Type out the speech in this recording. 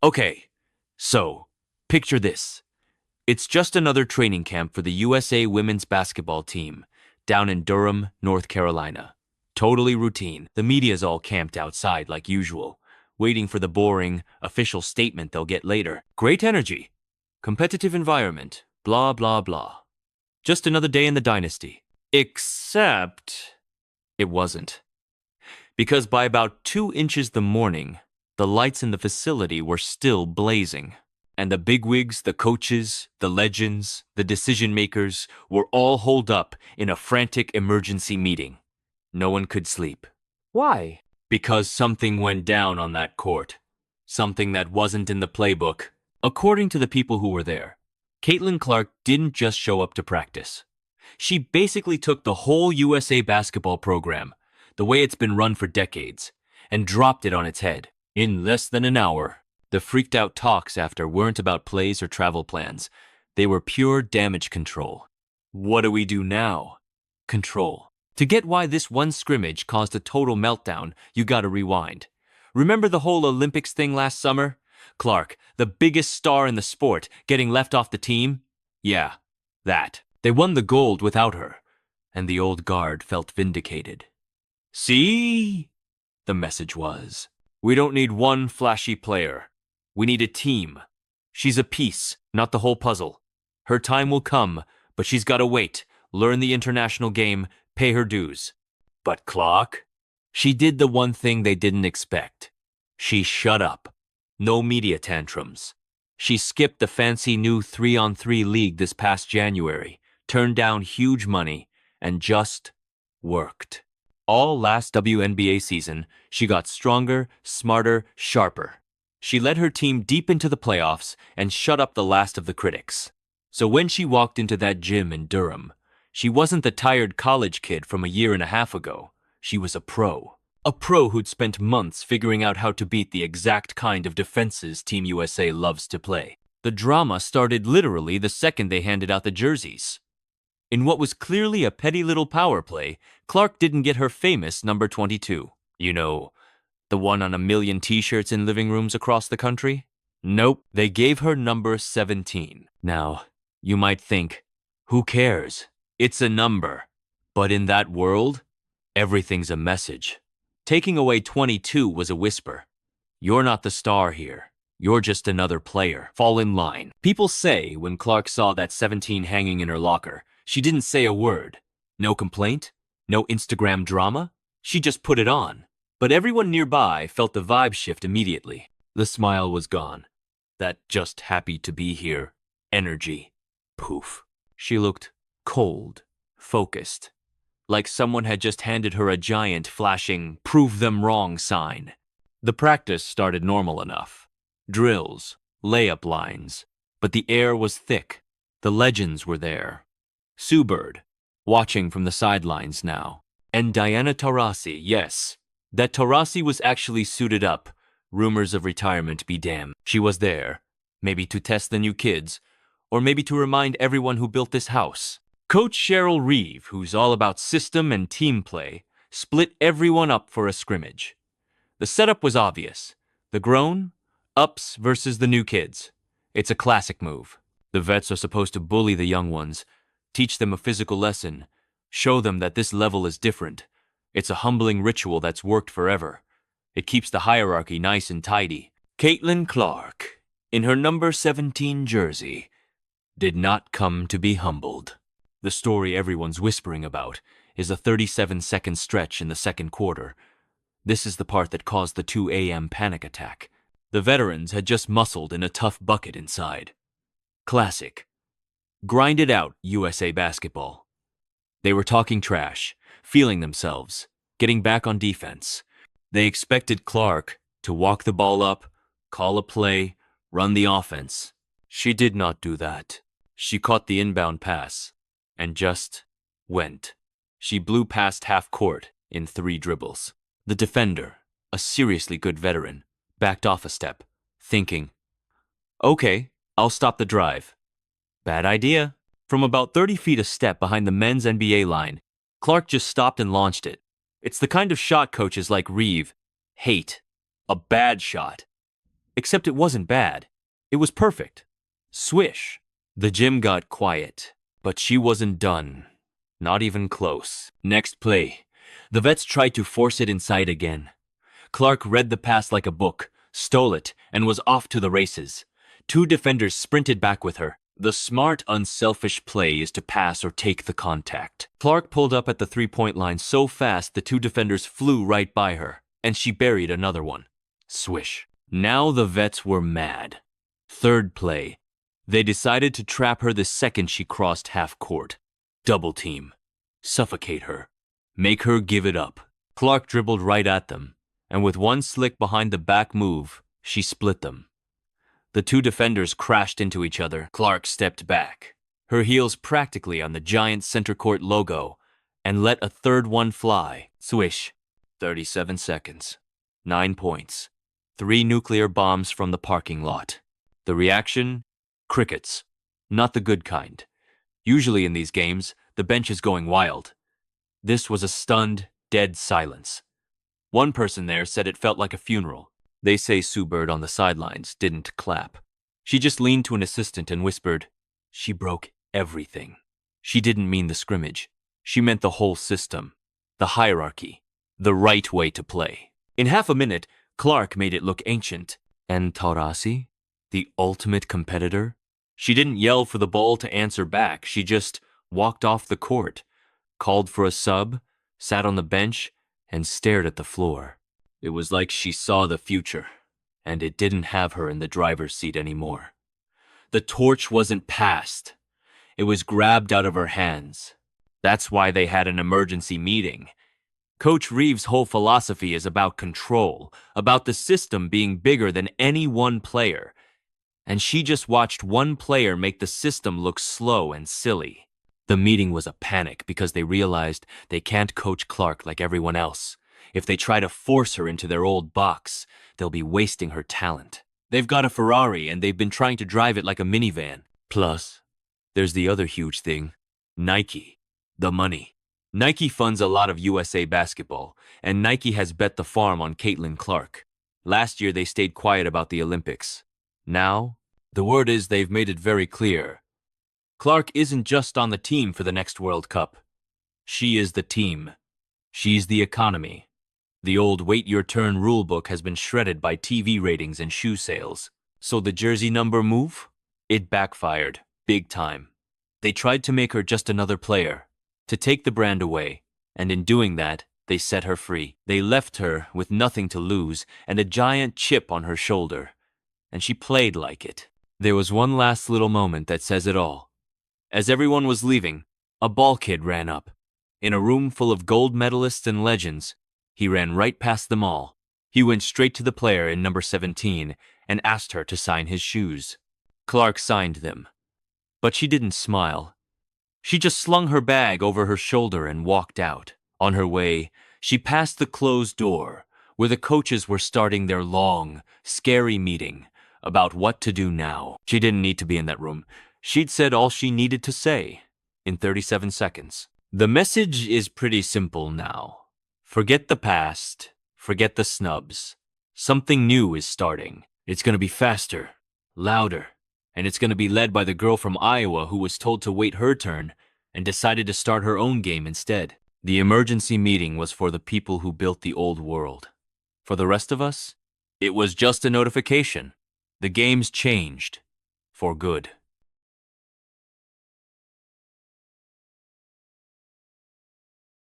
Okay, so, picture this. It's just another training camp for the USA women's basketball team, down in Durham, North Carolina. Totally routine. The media's all camped outside like usual, waiting for the boring, official statement they'll get later. Great energy. Competitive environment. Blah, blah, blah. Just another day in the dynasty. Except it wasn't. Because by about 2 inches the morning, the lights in the facility were still blazing. And the bigwigs, the coaches, the legends, the decision-makers were all holed up in a frantic emergency meeting. No one could sleep. Why? Because something went down on that court. Something that wasn't in the playbook. According to the people who were there, Caitlin Clark didn't just show up to practice. She basically took the whole USA basketball program, the way it's been run for decades, and dropped it on its head. In less than an hour, the freaked-out talks after weren't about plays or travel plans. They were pure damage control. What do we do now? Control. To get why this one scrimmage caused a total meltdown, you gotta rewind. Remember the whole Olympics thing last summer? Clark, the biggest star in the sport, getting left off the team? Yeah, that. They won the gold without her, and the old guard felt vindicated. See? The message was. We don't need one flashy player. We need a team. She's a piece, not the whole puzzle. Her time will come, but she's gotta wait, learn the international game, pay her dues. But Clark? She did the one thing they didn't expect. She shut up. No media tantrums. She skipped the fancy new 3-on-3 league this past January, turned down huge money, and just worked. All last WNBA season, she got stronger, smarter, sharper. She led her team deep into the playoffs and shut up the last of the critics. So when she walked into that gym in Durham, she wasn't the tired college kid from a year and a half ago. She was a pro. A pro who'd spent months figuring out how to beat the exact kind of defenses Team USA loves to play. The drama started literally the second they handed out the jerseys. In what was clearly a petty little power play, Clark didn't get her famous number 22. You know, the one on a million t-shirts in living rooms across the country? Nope, they gave her number 17. Now, you might think, who cares? It's a number. But in that world, everything's a message. Taking away 22 was a whisper. You're not the star here. You're just another player. Fall in line. People say when Clark saw that 17 hanging in her locker, she didn't say a word. No complaint? No Instagram drama? She just put it on. But everyone nearby felt the vibe shift immediately. The smile was gone. That just happy to be here energy. Poof. She looked cold, focused, like someone had just handed her a giant flashing "prove them wrong" sign. The practice started normal enough. Drills, layup lines, but the air was thick. The legends were there. Sue Bird, watching from the sidelines now. And Diana Taurasi, yes. That Taurasi was actually suited up. Rumors of retirement be damned. She was there, maybe to test the new kids, or maybe to remind everyone who built this house. Coach Cheryl Reeve, who's all about system and team play, split everyone up for a scrimmage. The setup was obvious. The grown-ups versus the new kids. It's a classic move. The vets are supposed to bully the young ones, teach them a physical lesson, show them that this level is different. It's a humbling ritual that's worked forever. It keeps the hierarchy nice and tidy. Caitlin Clark, in her number 17 jersey, did not come to be humbled. The story everyone's whispering about is a 37-second stretch in the second quarter. This is the part that caused the 2 a.m. panic attack. The veterans had just muscled in a tough bucket inside. Classic. Grind it out, USA basketball. They were talking trash, feeling themselves, getting back on defense. They expected Clark to walk the ball up, call a play, run the offense. She did not do that. She caught the inbound pass and just went. She blew past half court in 3 dribbles. The defender, a seriously good veteran, backed off a step, thinking, okay, I'll stop the drive. Bad idea. From about 30 feet a step behind the men's NBA line, Clark just stopped and launched it. It's the kind of shot coaches like Reeve hate. A bad shot. Except it wasn't bad. It was perfect. Swish. The gym got quiet, but she wasn't done. Not even close. Next play. The vets tried to force it inside again. Clark read the pass like a book, stole it, and was off to the races. Two defenders sprinted back with her. The smart, unselfish play is to pass or take the contact. Clark pulled up at the three-point line so fast the two defenders flew right by her, and she buried another one. Swish. Now the vets were mad. Third play. They decided to trap her the second she crossed half court. Double team. Suffocate her. Make her give it up. Clark dribbled right at them, and with one slick behind the back move, she split them. The two defenders crashed into each other. Clark stepped back, her heels practically on the giant center court logo, and let a third one fly. Swish. 37 seconds. 9 points. 3 nuclear bombs from the parking lot. The reaction? Crickets. Not the good kind. Usually in these games, the bench is going wild. This was a stunned, dead silence. One person there said it felt like a funeral. They say Sue Bird on the sidelines didn't clap. She just leaned to an assistant and whispered, "She broke everything." She didn't mean the scrimmage. She meant the whole system, the hierarchy, the right way to play. In half a minute, Clark made it look ancient. And Taurasi, the ultimate competitor? She didn't yell for the ball to answer back. She just walked off the court, called for a sub, sat on the bench, and stared at the floor. It was like she saw the future, and it didn't have her in the driver's seat anymore. The torch wasn't passed. It was grabbed out of her hands. That's why they had an emergency meeting. Coach Reeve's whole philosophy is about control, about the system being bigger than any one player. And she just watched one player make the system look slow and silly. The meeting was a panic because they realized they can't coach Clark like everyone else. If they try to force her into their old box, they'll be wasting her talent. They've got a Ferrari and they've been trying to drive it like a minivan. Plus, there's the other huge thing, Nike, the money. Nike funds a lot of USA basketball, and Nike has bet the farm on Caitlin Clark. Last year they stayed quiet about the Olympics. Now, the word is they've made it very clear. Clark isn't just on the team for the next World Cup. She is the team. She's the economy. The old wait your turn rulebook has been shredded by TV ratings and shoe sales. So the jersey number move? It backfired, big time. They tried to make her just another player, to take the brand away, and in doing that, they set her free. They left her with nothing to lose and a giant chip on her shoulder. And she played like it. There was one last little moment that says it all. As everyone was leaving, a ball kid ran up. In a room full of gold medalists and legends, he ran right past them all. He went straight to the player in number 17 and asked her to sign his shoes. Clark signed them. But she didn't smile. She just slung her bag over her shoulder and walked out. On her way, she passed the closed door, where the coaches were starting their long, scary meeting about what to do now. She didn't need to be in that room. She'd said all she needed to say in 37 seconds. The message is pretty simple now. Forget the past. Forget the snubs. Something new is starting. It's going to be faster, louder, and it's going to be led by the girl from Iowa who was told to wait her turn and decided to start her own game instead. The emergency meeting was for the people who built the old world. For the rest of us, it was just a notification. The game's changed. For good.